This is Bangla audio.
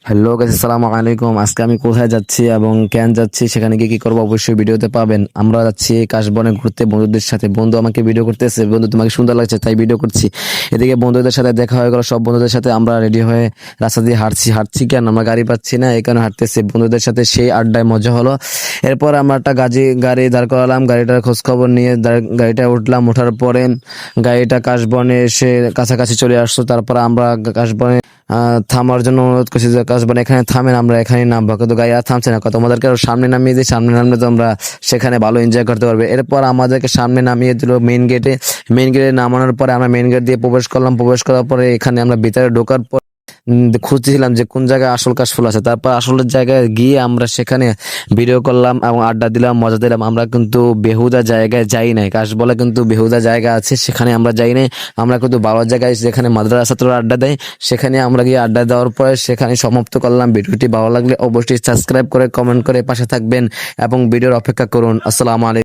হ্যালো গাইস, আসসালামু আলাইকুম। আজকে আমি কোথায় যাচ্ছি এবং কেন যাচ্ছি, সেখানে গিয়ে কি করবো অবশ্যই ভিডিওতে পাবেন। আমরা যাচ্ছি কাশবনে ঘুরতে বন্ধুদের সাথে। বন্ধু আমাকে ভিডিও করতেছে, বন্ধু তোমাকে সুন্দর লাগছে তাই ভিডিও করছি। এদিকে বন্ধুদের সাথে দেখা হয়ে গেল, সব বন্ধুদের সাথে আমরা রেডি হয়ে রাস্তা দিয়ে হাঁটছি কেন আমরা গাড়ি পাচ্ছি না, এই কারণে হাঁটতেছি। বন্ধুদের সাথে সেই আড্ডায় মজা হলো। এরপর আমরা একটা গাড়ি দাঁড় করালাম, গাড়িটার খোঁজ খবর নিয়ে গাড়িটা উঠলাম। ওঠার পরে গাড়িটা কাশবনে এসে কাছাকাছি চলে আসতো। তারপর আমরা কাশবনে থামার জন্য অনুরোধ করছি যে কাশবনে এখানে থামেন, আমরা এখানে নামবো। কিন্তু গাড়ি আর থামছে না, তোমাদেরকে আরো সামনে নামিয়ে দিই, সামনে নামলে তোমরা সেখানে ভালো এনজয় করতে পারবে। এরপর আমাদেরকে সামনে নামিয়ে দিল মেইন গেটে নামানোর পরে আমরা মেইন গেট দিয়ে প্রবেশ করলাম। প্রবেশ করার পরে এখানে আমরা ভিতরে ঢোকার পর খুঁজছিলাম যে কোন জায়গায় আসল কাশফুল আছে। তারপর আসলের জায়গায় গিয়ে আমরা সেখানে ভিডিও করলাম এবং আড্ডা দিলাম, মজা দিলাম। আমরা কিন্তু বেহুদা জায়গায় যাই নাই, কাশ বলে কিন্তু বেহুদা জায়গা আছে, সেখানে আমরা যাই নাই। আমরা কিন্তু ভালো জায়গায় যেখানে মাদ্রাসা ছাত্ররা আড্ডা দেয় সেখানে আমরা গিয়ে আড্ডা দেওয়ার পরে সেখানে সমাপ্ত করলাম। ভিডিওটি ভালো লাগলে অবশ্যই সাবস্ক্রাইব করে কমেন্ট করে পাশে থাকবেন এবং ভিডিওর অপেক্ষা করুন। আসসালামু আলাইকুম।